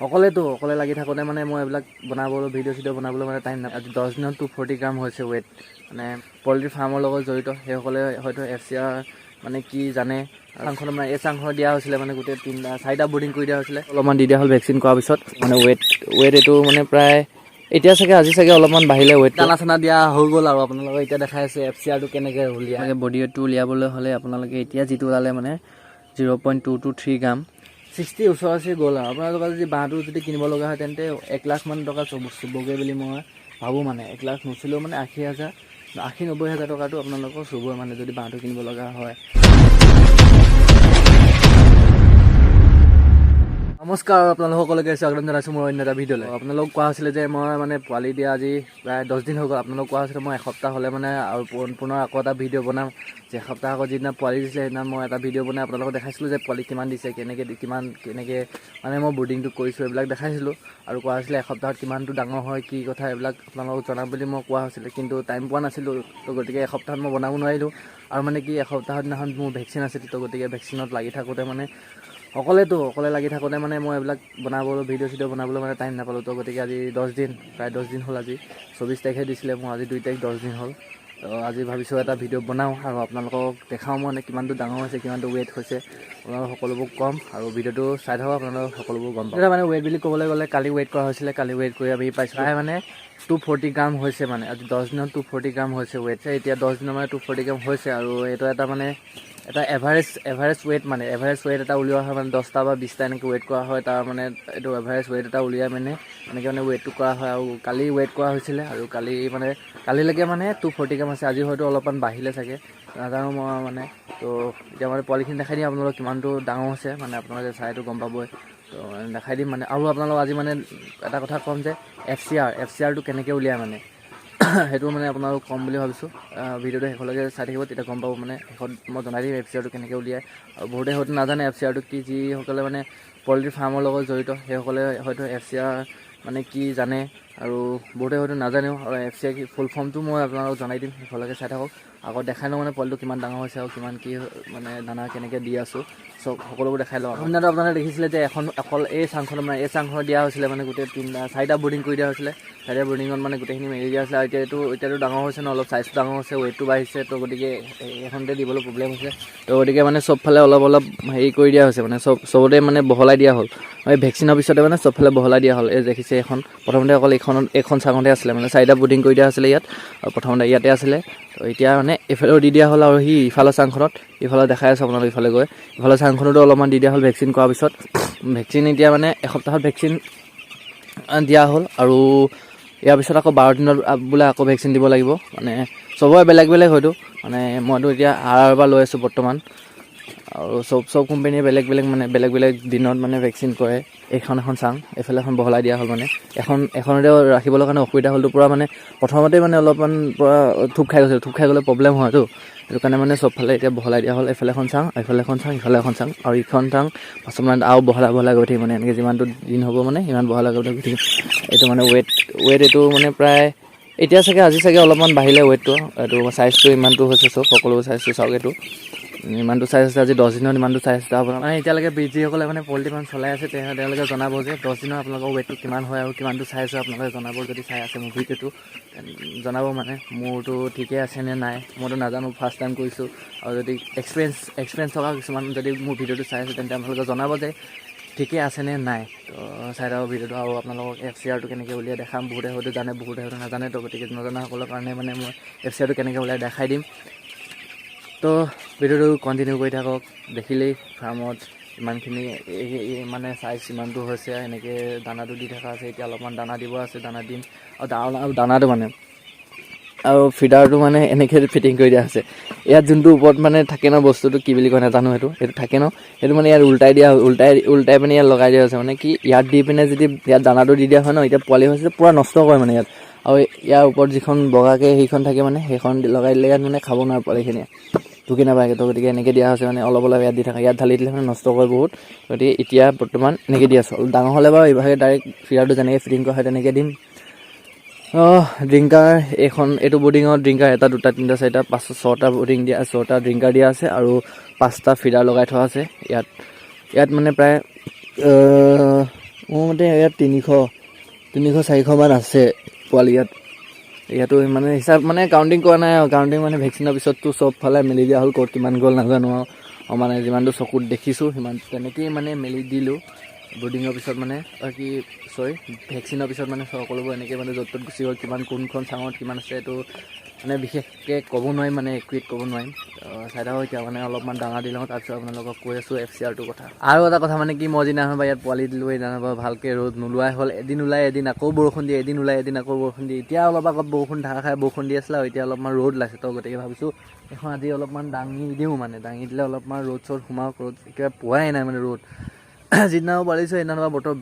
অকলে লাগি থাকোঁতে মানে মই এইবিলাক বনাবলৈ ভিডিঅ' বনাবলৈ মানে টাইম নাপাওঁ। আজি 10 দিনত 240 গ্ৰাম হৈছে ৱেইট। মানে পল্ট্ৰি ফাৰ্মৰ লগত জড়িত সেইসকলে হয়তো FCR মানে কি জানে। চাংখনত মানে এই চাংখনত দিয়া হৈছিলে মানে গোটেই 4টা বৰ্ডিং কৰি দিয়া হৈছিলে। অলপমান দি দিয়া হ'ল ভেকচিন কৰাৰ পিছত মানে ৱেইট এইটো মানে প্ৰায় এতিয়া চাগে আজি চাগে অলপমান বাঢ়িলে ৱেইট। দানা চানা দিয়া হৈ গ'ল আৰু আপোনালোকে এতিয়া দেখাই আছে FCRটো কেনেকৈ উলিয়াই। বডি ৱেইটটো উলিয়াবলৈ হ'লে আপোনালোকে এতিয়া যিটো ওলালে মানে 0.223 গ্ৰাম 60 ওচৰা-ওচৰি গ'ল আৰু আপোনালোকৰ যদি বাঁহটো যদি কিনিব লগা হয় তেন্তে 1 লাখ মান টকা চুবগৈ বুলি মই ভাবোঁ। মানে 1 লাখ নুচিলেও মানে 80-90 হাজাৰ টকাটো আপোনালোকৰ চুবই মানে যদি বাঁহটো কিনিব লগা হয়। নমস্কাৰ, আপোনালোক সকলোকে স্বাগতম জনাইছোঁ মোৰ অন্য এটা ভিডিঅ'লৈ। আপোনালোক কোৱা হৈছিলে যে মই মানে পোৱালি দিয়া আজি প্ৰায় 10 দিন হৈ গ'ল। আপোনালোক কোৱা হৈছিলে মই এসপ্তাহ হ'লে মানে আৰু পুনৰ আকৌ এটা ভিডিঅ' বনাম। যে এসপ্তাহ আগত যিদিনা পোৱালি দিছিলে সেইদিনা মই এটা ভিডিঅ' বনাই আপোনালোকক দেখাইছিলোঁ যে পোৱালি কিমান দিছে, কেনেকৈ মানে মই বৰ্ডিংটো কৰিছোঁ এইবিলাক দেখাইছিলোঁ। আৰু কোৱা হৈছিলে এসপ্তাহত কিমানটো ডাঙৰ হয় কি কথা এইবিলাক আপোনালোকক জনাম বুলি মই কোৱা হৈছিলে, কিন্তু টাইম পোৱা নাছিলোঁ। তো গতিকে এসপ্তাহত মই বনাব নোৱাৰিলোঁ। আৰু মানে কি এসপ্তাহৰ দিনাখন মোৰ ভেকচিন আছিল, তো গতিকে ভেকচিনত লাগি থাকোঁতে মানে অকলে লাগি থাকোঁতে মানে মই এইবিলাক বনাবলৈ ভিডিঅ' বনাবলৈ মানে টাইম নাপালোঁ। তো গতিকে আজি 10 দিন প্ৰায় 10 দিন হ'ল। আজি 24 তাৰিখে দিছিলে, মোৰ আজি 2 তাৰিখ 10 দিন হ'ল। তো আজি ভাবিছোঁ এটা ভিডিঅ' বনাওঁ আৰু আপোনালোকক দেখাওঁ মানে কিমানটো ডাঙৰ হৈছে, কিমানটো ৱেইট হৈছে আপোনালোক সকলোবোৰ ক'ম। আৰু ভিডিঅ'টো চাই থাকক, আপোনালোক সকলোবোৰ গম পাব। মানে ৱেইট বুলি ক'বলৈ গ'লে কালি ৱেইট কৰা হৈছিলে, কালি ৱেইট কৰি আমি পাইছোঁ প্ৰায় মানে 240 গ্ৰাম হৈছে। মানে আজি 10 দিনত 240 গ্ৰাম হৈছে ৱেইট। এতিয়া 10 দিনৰ মানে 240 গ্ৰাম হৈছে। আৰু এইটো এটা মানে এটা এভাৰেজ ৱেইট মানে এভাৰেজ ৱেইট এটা উলিওৱা হয়। মানে 10টা বা 20টা এনেকৈ ৱেইট কৰা হয়। তাৰ মানে এইটো এভাৰেজ ৱেইট এটা উলিয়াই মানে এনেকৈ মানে ৱেইটটো কৰা হয়। আৰু কালি ৱেইট কৰা হৈছিলে আৰু কালিলৈকে মানে 240 গ্ৰাম আছে। আজি হয়তো অলপমান বাঢ়িলে চাগে, নাজানো মই মানে। তো এতিয়া মানে পোৱালিখিনি দেখাই দিম আপোনালোক কিমানটো ডাঙৰ হৈছে, মানে আপোনালোকে চাইটো গম পাবই। তো দেখাই দিম মানে। আৰু আপোনালোক আজি মানে এটা কথা ক'ম যে FCRটো কেনেকৈ উলিয়াই মানে সেইটো মানে আপোনালোক ক'ম বুলি ভাবিছোঁ। ভিডিঅ'টো শেষলৈকে চাই থাকিব, তেতিয়া গম পাব। মানে শেষত মই জনাই দিম FCRটো কেনেকৈ উলিয়াই। আৰু বহুতে হয়তো নাজানে FCRটো কি, যিসকলে মানে পল্ট্ৰি ফাৰ্মৰ লগত জড়িত সেইসকলে হয়তো FCR মানে কি জানে। আৰু বহুতে হয়তো নাজানেও। আৰু FCR কি ফুল ফৰ্মটো মই আপোনালোকক জনাই দিম, শেষলৈকে চাই থাকক। আকৌ দেখাই লওঁ মানে পোৱালিটো কিমান ডাঙৰ হৈছে আৰু কিমান কি মানে দানা কেনেকৈ দি আছোঁ চব সকলোবোৰ দেখাই লওঁ। আপোনালোকে আপোনালোকে দেখিছিলে যে অকল এই চাংখনত মানে এই চাংখনত দিয়া হৈছিলে মানে গোটেই 4টা বৰ্ডিং কৰি দিয়া হৈছিলে। 4টা বৰ্ডিঙত মানে গোটেইখিনি মেলি দিয়া হৈছিলে। আৰু এতিয়াতো ডাঙৰ হৈছে ন, অলপ চাইজটো ডাঙৰ হৈছে, ৱেইটটো বাঢ়িছে। তো গতিকে এইখনতে দিবলৈ প্ৰব্লেম হৈছে। তো গতিকে মানে চবফালে অলপ হেৰি কৰি দিয়া হৈছে, মানে চবতে মানে বহলাই দিয়া হ'ল। এই ভেকচিনৰ পিছতে মানে চবফালে বহলাই দিয়া হ'ল। এই দেখিছে প্ৰথমতে অকল এইখন চাঙতে আছিলে, মানে 4টা বৰ্ডিং কৰি দিয়া হৈছিলে ইয়াত। আৰু প্ৰথমতে ইয়াতে আছিলে। তো এতিয়া মানে এইফালেও দি দিয়া হ'ল। আৰু ইফালৰ চাংখনত ইফালে দেখাই আছোঁ আপোনালোক ইফালে গৈ ইফালৰ চাংখনতো অলপমান দি দিয়া হ'ল ভেকচিন কৰাৰ পিছত। ভেকচিন এতিয়া মানে এসপ্তাহত ভেকচিন দিয়া হ'ল। আৰু ইয়াৰ পিছত আকৌ 12 দিনত বোলে আকৌ ভেকচিন দিব লাগিব। মানে চবৰে বেলেগ হয়তো। মানে মইতো এতিয়া পৰা লৈ আছোঁ বৰ্তমান। আৰু চব কোম্পানীয়ে বেলেগ দিনত মানে ভেকচিন কৰে। এখন চাং এইফালে এখন বহলাই দিয়া হ'ল। মানে এখনতে ৰাখিবলৈ কাৰণে অসুবিধা হ'লতো পুৰা। মানে প্ৰথমতে মানে অলপমান পুৰা থুপ খাই গ'লে প্ৰব্লেম হয়তো। সেইটো কাৰণে মানে চবফালে এতিয়া বহলাই দিয়া হ'ল। এইফালে এখন চাং, এইফালে এখন চাং, ইফালে এখন চাং। আৰু ইখন চাং পাছত মানে আৰু বহলাই গৈ থাকিম। মানে এনেকৈ যিমানটো দিন হ'ব মানে সিমান বহলাই গৈ থাকিম। এইটো মানে ৱেইট এইটো মানে প্ৰায় এতিয়া চাগে আজি চাগে অলপমান বাঢ়িলে ৱেইটটো। এইটো চাইজটো ইমানটো হৈছে, চব সকলোবোৰ চাইজটো চাওক। এইটো ইমানটো চাইজ আছে। আজি 10 দিনত ইমানটো চাইজ আছে। আপোনাৰ মানে এতিয়ালৈকে যিসকলে মানে পল্ট্ৰি ফাৰ্ম চলাই আছে তেওঁলোকে জনাব যে 10 দিনত আপোনালোকৰ ৱেইটটো কিমান হয় আৰু কিমানটো চাইজ হয় আপোনালোকে জনাব। যদি চাই আছে মোৰ ভিডিঅ'টো জনাব। মানে মোৰতো ঠিকে আছে নে নাই মইতো নাজানো, ফাৰ্ষ্ট টাইম কৰিছোঁ। আৰু যদি এক্সপিৰিয়েঞ্চ থকা কিছুমান যদি মোৰ ভিডিঅ'টো চাই আছে তেন্তে আপোনালোকে জনাব যে ঠিকে আছেনে নাই। তো চাই থাকক ভিডিঅ'টো। আৰু আপোনালোকক FCRটো কেনেকৈ উলিয়াই দেখাম। বহুতে হয়তো জানে, বহুতে হয়তো নাজানে। তো গতিকে নজনাসকলৰ কাৰণে মানে মই FCRটো কেনেকৈ উলিয়াই দেখাই দিম। তো ভিডিঅ'টো কণ্টিনিউ কৰি থাকক। দেখিলেই ফাৰ্মত ইমানখিনি মানে চাইজ ইমানটো হৈছে। এনেকৈ দানাটো দি থকা আছে। এতিয়া অলপমান দানা দিব আছে, দানা দিম। আৰু দানাটো মানে আৰু ফিডাৰটো মানে এনেকৈ ফিটিং কৰি দিয়া হৈছে। ইয়াত যোনটো ওপৰত মানে থাকে ন বস্তুটো কি বুলি কয় নাজানো, সেইটো থাকে ন, সেইটো মানে ইয়াত উল্টাই পিনে ইয়াত লগাই দিয়া হৈছে। মানে কি ইয়াত দি পিনে যদি ইয়াত দানাটো দি দিয়া হয় ন, এতিয়া পোৱালি হৈছে পূৰা নষ্ট কৰে মানে ইয়াত। আৰু ইয়াৰ ওপৰত যিখন বগাকৈ সেইখন থাকে মানে সেইখন লগাই দিলে ইয়াত মানে খাব নোৱাৰে পোৱালিখিনিয়ে, ঢুকি নাপায়গৈ। তো গতিকে এনেকৈ দিয়া হৈছে। মানে অলপ ইয়াত দি থাকে, ইয়াত ঢালি দিলে মানে নষ্ট কৰে বহুত। গতিকে এতিয়া বৰ্তমান এনেকৈ দি আছোঁ। ডাঙৰ হ'লে বাৰু ইভাগে ডাইৰেক্ট ফিডাৰটো যেনেকৈ ফিটিং কৰা হয় তেনেকৈ দিম। ড্ৰিংকাৰ এইটো বৰ্ডিঙত ড্ৰিংকাৰ 1, 2, 3, 4, 5, 6টা বৰ্ডিং দিয়া, 6টা ড্ৰিংকাৰ দিয়া আছে। আৰু 5টা ফিডাৰ লগাই থোৱা আছে। ইয়াত মানে প্ৰায় মোৰ মতে ইয়াত 300-400 মান আছে পোৱালি ইয়াতো মানে হিচাপ মানে কাউণ্টিং কৰা নাই আৰু কাউণ্টিং মানে ভেকচিনৰ পিছততো চব ফালে মেলি দিয়া হ'ল ক'ত কিমান গ'ল নাজানো আৰু মানে যিমানটো চকুত দেখিছোঁ সিমান তেনেকেই মানে মেলি দিলোঁ ব্ৰিডিঙৰ পিছত মানে ভেকচিনৰ পিছত মানে সকলোবোৰ এনেকৈ মানে য'ত ত'ত গুচি গ'ল কিমান কোনখন চাঙত কিমান আছে এইটো মানে বিশেষকৈ ক'ব নোৱাৰিম মানে একুৰেট ক'ব নোৱাৰিম চাই থাকক এতিয়া মানে অলপমান দানা দি লওঁ তাৰপিছত আপোনালোকক কৈ আছোঁ FCRটোৰ কথা আৰু এটা কথা মানে কি মই যিদিনাখন ইয়াত পোৱালি দিলোঁ সেইদিনাখন ভালকৈ ৰ'দ নোলোৱাই হ'ল এদিন ওলাই এদিন আকৌ বৰষুণ দিয়ে এদিন ওলাই এদিন আকৌ বৰষুণ দিয়ে এতিয়া অলপ আগত বৰষুণ ধাৰাসাৰে বৰষুণ দি আছিলে আৰু এতিয়া অলপমান ৰ'দ ওলাইছে তো গতিকে ভাবিছোঁ এখন আজি অলপমান দাঙি দিওঁ মানে দাঙি দিলে অলপমান ৰ'দ সোমাওক ৰ'দ একেবাৰে পোৱাই নাই মানে ৰ'দ যিদিনাও পালিছোঁ সেইদিনাখন বতৰ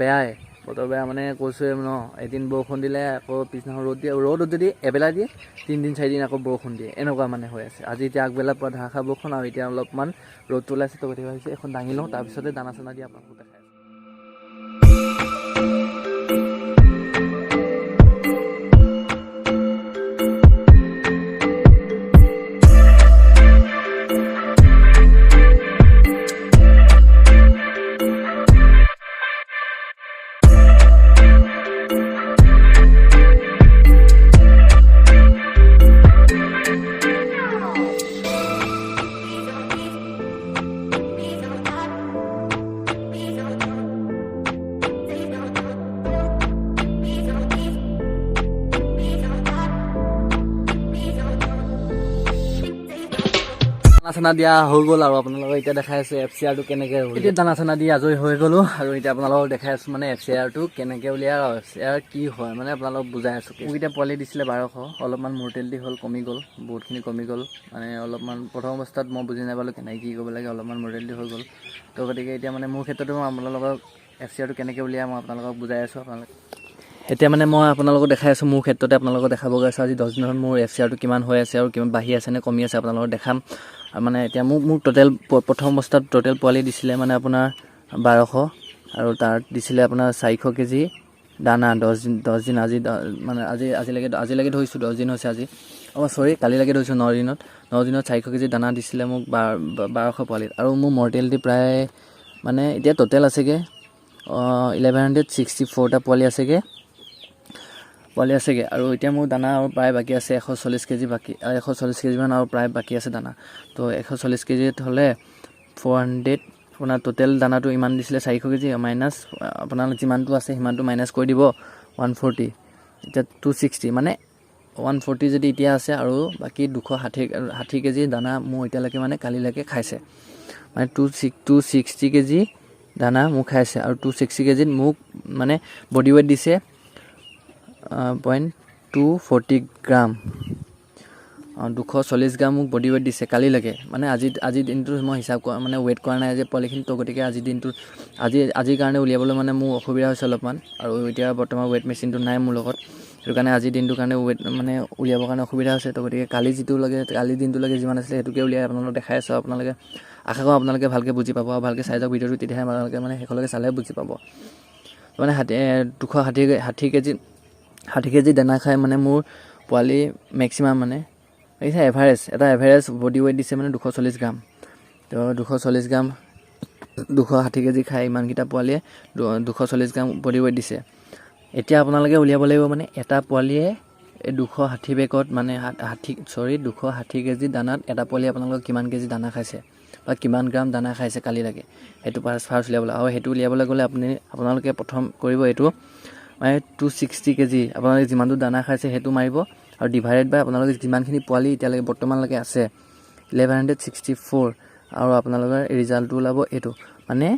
বেয়া মানে কৈছোঁৱে ন এদিন বৰষুণ দিলে আকৌ পিছদিনাখন ৰ'দ দিয়ে ৰ'দ যদি এবেলা দিয়ে 3-4 দিন আকৌ বৰষুণ দিয়ে এনেকুৱা মানে হৈ আছে আজি এতিয়া আগবেলা পৰা ধাৰাসাৰ বৰষুণ আৰু এতিয়া অলপমান ৰ'দটো ওলাইছে তো গতিকে ভাবিছোঁ এখন দাঙি লওঁ তাৰপিছতে দানা চানা দি আপোনালোকক দেখাই আছোঁ দানা চানা দিয়া হৈ গ'ল আৰু আপোনালোকক এতিয়া দেখাই আছোঁ FCRটো কেনেকৈ এতিয়া দানা চানা দি আজৰি হৈ গ'লোঁ আৰু এতিয়া আপোনালোকক দেখাই আছোঁ মানে FCRটো কেনেকৈ উলিয়াই আৰু FCR কি হয় মানে আপোনালোকক বুজাই আছোঁ মোক এতিয়া পোৱালি দিছিলে 1200 অলপমান মৰ্টেলিটি হ'ল কমি গ'ল বহুতখিনি কমি গ'ল মানে অলপমান প্ৰথম অৱস্থাত মই বুজি নাপালোঁ কেনেকৈ কি কৰিব লাগে অলপমান মৰ্টেলিটি হৈ গ'ল তো গতিকে এতিয়া মানে মোৰ ক্ষেত্ৰতো মই আপোনালোকক FCRটো কেনেকৈ উলিয়াই মই আপোনালোকক বুজাই আছোঁ এতিয়া মানে মই আপোনালোকক দেখাই আছোঁ মোৰ ক্ষেত্ৰতে আপোনালোকক দেখাব গৈ আছোঁ আজি 10 দিনত মোৰ FCRটো কিমান হৈ আছে আৰু কিমান বাঢ়ি আছে নে কমি আছে আপোনালোকক দেখাম মানে এতিয়া মোক টোটেল প্ৰথম অৱস্থাত টোটেল পোৱালি দিছিলে মানে আপোনাৰ 1200 আৰু তাত দিছিলে আপোনাৰ 400 কেজি দানা 10 দিন আজি মানে আজিলৈকে ধৰিছোঁ 10 দিন হৈছে আজি কালিলৈকে ধৰিছোঁ 9 দিনত 400 কেজি দানা দিছিলে মোক 1200 পোৱালিত আৰু মোৰ মৰ্টেলিটি প্ৰায় মানে এতিয়া টোটেল আছেগৈ 1164টা পোৱালি আছেগৈ আৰু এতিয়া মোৰ দানা আৰু প্ৰায় বাকী আছে 140 কেজি বাকী 140 কেজিমান আৰু প্ৰায় বাকী আছে দানা তো 140 কেজিত হ'লে 400 আপোনাৰ টোটেল দানাটো ইমান দিছিলে 400 কেজি মাইনাছ আপোনাৰ যিমানটো আছে সিমানটো মাইনাছ কৰি দিব 140 এতিয়া 260 মানে 140 যদি এতিয়া আছে আৰু বাকী 260 কেজি দানা মোৰ এতিয়ালৈকে মানে কালিলৈকে খাইছে মানে 260 কেজি দানা মোক খাইছে আৰু 260 কেজিত মোক মানে বডি ৱেইট দিছে 0.240 গ্ৰাম 240 গ্ৰাম মোক বডি ৱেইট দিছে কালিলৈকে মানে আজিৰ দিনটো মই হিচাপ কৰা মানে ৱেইট কৰা নাই যে পোৱালিখিনি তো গতিকে আজিৰ দিনটো আজিৰ কাৰণে উলিয়াবলৈ মানে মোৰ অসুবিধা হৈছে অলপমান আৰু এতিয়া বৰ্তমান ৱেইট মেচিনটো নাই মোৰ লগত সেইটো কাৰণে আজিৰ দিনটোৰ কাৰণে ৱেইট মানে উলিয়াবৰ কাৰণে অসুবিধা হৈছে তো গতিকে কালি দিনটোলৈকে যিমান আছিলে সেইটোকে উলিয়াই আপোনালোকক দেখাই আছোঁ আপোনালোকে আশা কৰোঁ আপোনালোকে ভালকৈ বুজি পাব আৰু ভালকৈ চাই যাওক ভিডিঅ'টো তেতিয়াহে আপোনালোকে মানে শেষলৈকে চালেহে বুজি পাব মানে 260 কেজি দানা খাই মানে মোৰ পোৱালি মেক্সিমাম মানে এভাৰেজ বডি ৱেইট দিছে মানে 240 গ্ৰাম তো 240 গ্ৰাম 260 কেজি খাই ইমানকেইটা পোৱালিয়ে 240 গ্ৰাম বডি ৱেইট দিছে এতিয়া আপোনালোকে উলিয়াব লাগিব মানে এটা পোৱালিয়ে 260 বেগত মানে 260 কেজি দানাত এটা পোৱালি আপোনালোকক কিমান কেজি দানা খাইছে বা কিমান গ্ৰাম দানা খাইছে কালিলৈকে সেইটো ফাৰ্ষ্ট উলিয়াবলৈ আৰু সেইটো উলিয়াবলৈ গ'লে আপোনালোকে প্ৰথম কৰিব এইটো মানে 260 কেজি আপোনালোকে যিমানটো দানা খাইছে সেইটো মাৰিব আৰু ডিভাইডেড বাই আপোনালোকে যিমানখিনি পোৱালি এতিয়ালৈকে বৰ্তমানলৈকে আছে 1164 আৰু আপোনালোকৰ ৰিজাল্টটো ওলাব এইটো মানে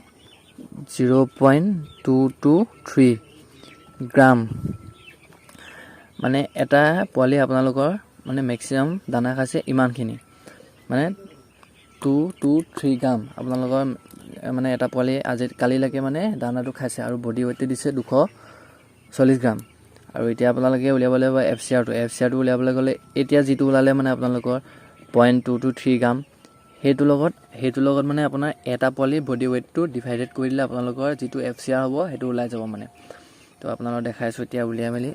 0.223 গ্ৰাম মানে এটা পোৱালি আপোনালোকৰ মানে মেক্সিমাম দানা খাইছে ইমানখিনি মানে 223 গ্ৰাম আপোনালোকৰ মানে এটা পোৱালি কালিলৈকে মানে দানাটো খাইছে আৰু বডি ৱেইটটো দিছে 240 গ্ৰাম আৰু এতিয়া আপোনালোকে উলিয়াব লাগিব FCRটো উলিয়াবলৈ গ'লে এতিয়া যিটো ওলালে মানে আপোনালোকৰ 0.223 গ্ৰাম সেইটোৰ লগত মানে আপোনাৰ এটা পোৱালি বডি ৱেইটটো ডিভাইডেড কৰি দিলে আপোনালোকৰ যিটো FCR হ'ব সেইটো ওলাই যাব মানে তো আপোনালোকক দেখাইছোঁ এতিয়া উলিয়াই মেলি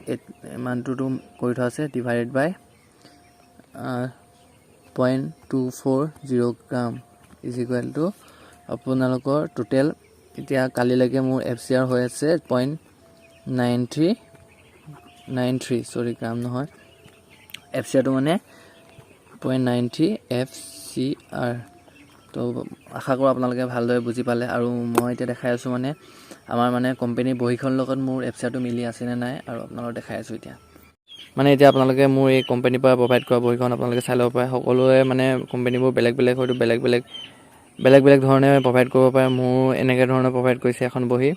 ইমানটোতো কৰি থোৱা আছে divided by 0.240 gram is equal to আপোনালোকৰ টোটেল এতিয়া কালিলৈকে মোৰ Fcr হৈ আছে 0.93 সৰি গ্ৰাম নহয় Fcr টো মানে 0.93 Fcr তো আশা কৰোঁ আপোনালোকে ভালদৰে বুজি পালে আৰু মই এতিয়া দেখাই আছোঁ মানে আমাৰ মানে কোম্পানীৰ বহিখন লগত মোৰ Fcr টো মিলি আছে নে নাই আৰু আপোনালোকক দেখাই আছোঁ এতিয়া মানে এতিয়া আপোনালোকে মোৰ এই কোম্পানীৰ পৰা প্ৰভাইড কৰা বহিখন আপোনালোকে চাই ল'ব পাৰে সকলোৱে মানে কোম্পানীবোৰ বেলেগ হয়তো বেলেগ ধৰণে প্ৰভাইড কৰিব পাৰে মোৰ এনেকৈ ধৰণে প্ৰভাইড কৰিছে এখন বহি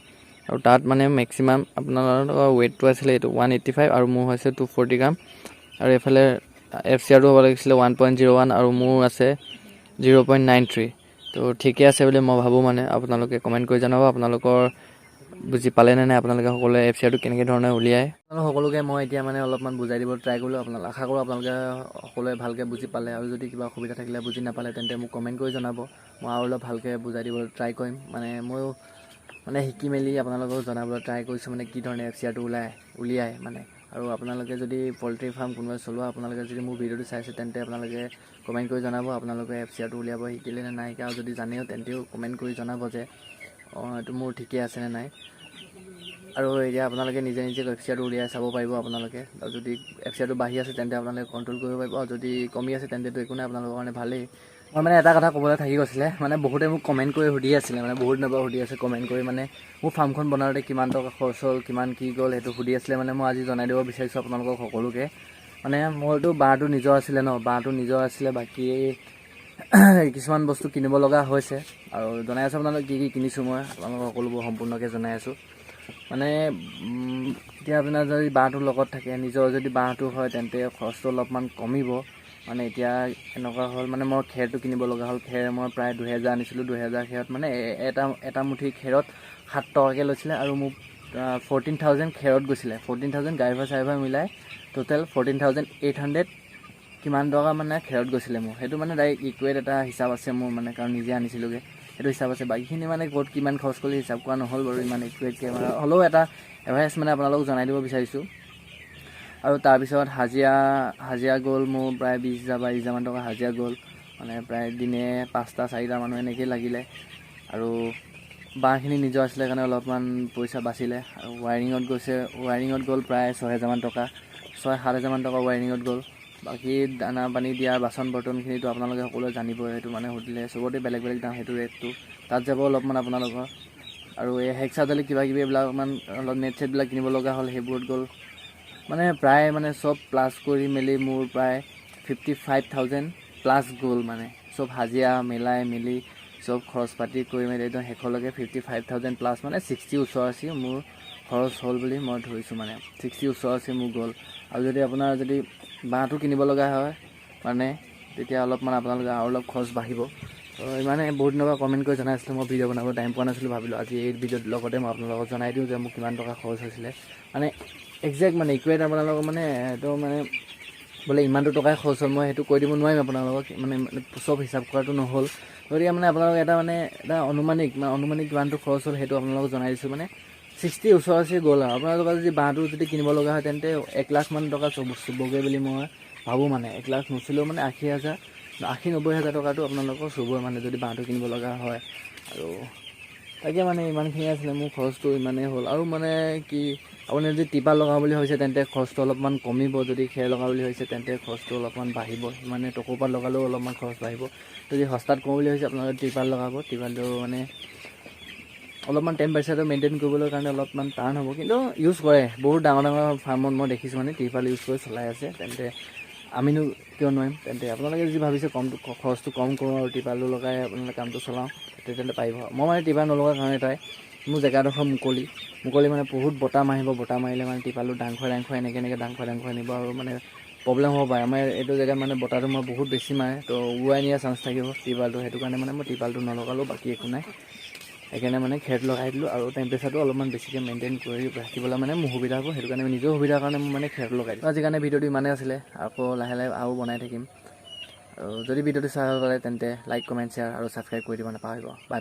আৰু তাত মানে মেক্সিমাম আপোনালোকৰ ৱেইটটো আছিলে এইটো 185 আৰু মোৰ হৈছে 240 গ্ৰাম আৰু এফালে Fcr টো হ'ব লাগিছিলে 1.01 আৰু মোৰ আছে 0.93 তো ঠিকে আছে বুলি মই ভাবোঁ মানে আপোনালোকে কমেণ্ট কৰি জনাব আপোনালোকৰ বুজি পালে নে নাই আপোনালোকে সকলোৱে Fcr টো কেনেকৈ ধৰণে উলিয়ায় সকলোকে মই এতিয়া মানে অলপমান বুজাই দিব ট্ৰাই কৰিলোঁ আপোনালোকে আশা কৰোঁ আপোনালোকে সকলোৱে ভালকৈ বুজি পালে আৰু যদি কিবা অসুবিধা থাকিলে বুজি নাপালে তেন্তে মোক কমেণ্ট কৰি জনাব মই আৰু অলপ ভালকৈ বুজাই দিবলৈ ট্ৰাই কৰিম মানে ময়ো মানে শিকি মেলি আপোনালোকক জনাবলৈ ট্ৰাই কৰিছোঁ মানে কি ধৰণে Fcr টো উলিয়ায় মানে আৰু আপোনালোকে যদি পল্ট্ৰি ফাৰ্ম কোনোবাই চলোৱা আপোনালোকে যদি মোৰ ভিডিঅ'টো চাইছে তেন্তে আপোনালোকে কমেণ্ট কৰি জনাব আপোনালোকে Fcr টো উলিয়াব শিকিলে নে নাই আৰু যদি জানেও তেন্তেও কমেণ্ট কৰি জনাব যে এইটো মোৰ ঠিকে আছে নে নাই আৰু এতিয়া আপোনালোকে নিজে Fcr টো উলিয়াই চাব পাৰিব আপোনালোকে আৰু যদি Fcr টো বাঢ়ি আছে তেন্তে আপোনালোকে কণ্ট্ৰল কৰিব পাৰিব আৰু যদি কমি আছে তেন্তেতো একো নাই আপোনালোকৰ কাৰণে ভালেই মই মানে এটা কথা ক'বলৈ থাকি গৈছিলে মানে বহুতে মোক কমেণ্ট কৰি সুধি আছিলে মানে বহুত দিনৰ পৰা সুধি আছে কমেণ্ট কৰি মানে মোৰ ফাৰ্মখন বনাওঁতে কিমান টকা খৰচ হ'ল কিমান কি গ'ল সেইটো সুধি আছিলে মানে মই আজি জনাই দিব বিচাৰিছোঁ আপোনালোকক সকলোকে মানে মোৰতো বাঁহটো নিজৰ আছিলে ন বাঁহটো নিজৰ আছিলে বাকী কিছুমান বস্তু কিনিব লগা হৈছে আৰু জনাই আছোঁ আপোনালোকক কি কিনিছোঁ মই আপোনালোকক সকলোবোৰ সম্পূৰ্ণকৈ জনাই আছোঁ মানে এতিয়া আপোনাৰ যদি বাঁহটোৰ লগত থাকে নিজৰ যদি বাঁহটো হয় তেন্তে খৰচটো অলপমান কমিব মানে এতিয়া এনেকুৱা হ'ল মানে মই খেৰটো কিনিব লগা হ'ল খেৰ মই প্ৰায় 2000 আনিছিলোঁ 2000 খেৰত মানে এটা মুঠি খেৰত 7 টকাকৈ লৈছিলে আৰু মোক 14000 খেৰত গৈছিলে 14000 ড্ৰাইভাৰ মিলাই টোটেল 14800 কিমান টকা মানে খেৰত গৈছিলে মোৰ সেইটো মানে ডাইৰেক্ট ইকুৱেট এটা হিচাপ আছে মোৰ মানে কাৰণ নিজে আনিছিলোঁগৈ সেইটো হিচাপ আছে বাকীখিনি মানে ক'ত কিমান খৰচ কৰিলে হিচাপ কৰা নহ'ল বাৰু ইমান ইকুৱেটকৈ মানে হ'লেও এটা এভাৰেজ মানে আপোনালোকক জনাই দিব বিচাৰিছোঁ আৰু তাৰপিছত হাজিৰা গ'ল মোৰ প্ৰায় 20000 মান টকা হাজিৰা গ'ল মানে প্ৰায় দিনে 5টা 4টা মানুহ এনেকৈ লাগিলে আৰু বাঁহখিনি নিজৰ আছিলে কাৰণে অলপমান পইচা বাচিলে আৰু ৱায়াৰিঙত গ'ল প্ৰায় 6000 মান টকা 6-7000 মান টকা ৱায়াৰিঙত গ'ল বাকী দানা পানী দিয়া বাচন বৰ্তনখিনিতো আপোনালোকে সকলোৱে জানিবই সেইটো মানে সুধিলে চবতে বেলেগ দাম সেইটো ৰেটটো তাত যাব অলপমান আপোনালোকৰ আৰু এই হেক্সাজালি কিবাকিবি এইবিলাক অলপ নেট ছেটবিলাক কিনিব লগা হ'ল সেইবোৰত গ'ল মানে প্ৰায় মানে চব প্লাছ কৰি মেলি মোৰ প্ৰায় 55000 প্লাছ গ'ল মানে চব হাজিৰা মিলি চব খৰচ পাতি কৰি মেলি একদম শেষলৈকে 55000 প্লাছ মানে 60 ওচৰা-ওচৰি মোৰ খৰচ হ'ল বুলি মই ধৰিছোঁ মানে 60 ওচৰা-ওচৰি মোৰ গ'ল আৰু যদি আপোনাৰ যদি বাঁহটো কিনিব লগা হয় মানে তেতিয়া অলপমান আপোনালোকে আৰু অলপ খৰচ বাঢ়িব তো ইমানে বহুত দিনৰ পৰা কমেণ্ট কৰি জনাই আছিলোঁ মই ভিডিঅ' বনাব টাইম পোৱা নাছিলোঁ ভাবিলোঁ আজি এই ভিডিঅ'ৰ লগতে মই আপোনালোকক জনাই দিওঁ যে মোক কিমান টকা খৰচ হৈছিলে মানে একজেক্ট মানে ইকুৱেট আপোনালোকক মানে এইটো মানে বোলে ইমানটো টকাই খৰচ হ'ল মই সেইটো কৈ দিব নোৱাৰিম আপোনালোকক মানে চব হিচাপ কৰাটো নহ'ল গতিকে মানে আপোনালোকক এটা অনুমানিক কিমানটো খৰচ হ'ল সেইটো আপোনালোকক জনাই দিছোঁ মানে 60 ওচৰা-ওচৰি গ'ল আৰু আপোনালোকৰ যদি বাঁহটো যদি কিনিব লগা হয় তেন্তে 1 লাখ মান টকা চুবগৈ বুলি মই ভাবোঁ মানে 1 লাখ নুচুলেও মানে 80-90 হাজাৰ টকাটো আপোনালোকৰ চুবই মানে যদি বাঁহটো কিনিব লগা হয় আৰু তাকে মানে ইমানখিনি আছিলে মোৰ খৰচটো ইমানেই হ'ল আৰু মানে কি আপুনি যদি টিপাল লগাওঁ বুলি ভাবিছে তেন্তে খৰচটো অলপমান কমিব যদি খেৰ লগাওঁ বুলি ভাবিছে তেন্তে খৰচটো অলপমান বাঢ়িব মানে টকৌপাত লগালেও অলপমান খৰচ বাঢ়িব যদি সস্তাত কৰোঁ বুলি ভাবিছে আপোনালোকে টিপাল লগাব টিপালটো মানে অলপমান টেম্পাৰেচাৰটো মেইনটেইন কৰিবলৈ কাৰণে অলপমান টান হ'ব কিন্তু ইউজ কৰে বহুত ডাঙৰ ফাৰ্মত মই দেখিছোঁ মানে টিপাল ইউজ কৰি চলাই আছে তেন্তে আমিনো কিয় নোৱাৰিম তেন্তে আপোনালোকে যদি ভাবিছে খৰচটো কম কৰোঁ আৰু টিপালটো লগাই আপোনালোকে কামটো চলাওঁ তেতিয়াহ'লে পাৰিব মই মানে টিপাল নলগাৰ কাৰণে মোৰ জেগাডোখৰ মুকলি মানে বহুত বতাহ মাৰিলে মানে টিপালটো দাং খুৱাই এনেকৈ দাং খুৱাই নিব আৰু মানে প্ৰব্লেম হ'ব পাৰে আমাৰ এইটো জেগাত মানে বতাহটো মই বহুত বেছি মাৰে তো উৰুৱাই নিয়াৰ চান্স থাকিব টিপালটো সেইটো কাৰণে মানে মই টিপালটো নলগালোঁ বাকী একো নাই সেইকাৰণে মানে খেৰত লগাই দিলোঁ আৰু টেম্পাৰেচাৰটো অলপমান বেছিকৈ মেইনটেইন কৰি ৰাখিবলৈ মানে মোৰ সুবিধা হ'ব সেইটো কাৰণে নিজৰ সুবিধাৰ কাৰণে মই মানে খেৰত লগাই দিলোঁ আজিৰ কাৰণে ভিডিঅ'টো ইমানেই আছিলে আকৌ লাহে আৰু বনাই থাকিম আৰু যদি ভিডিঅ'টো চাই ভাল পালে তেন্তে লাইক কমেণ্ট শ্বেয়াৰ আৰু ছাবস্ক্ৰাইব কৰি দিব নাপাহৰিব বাই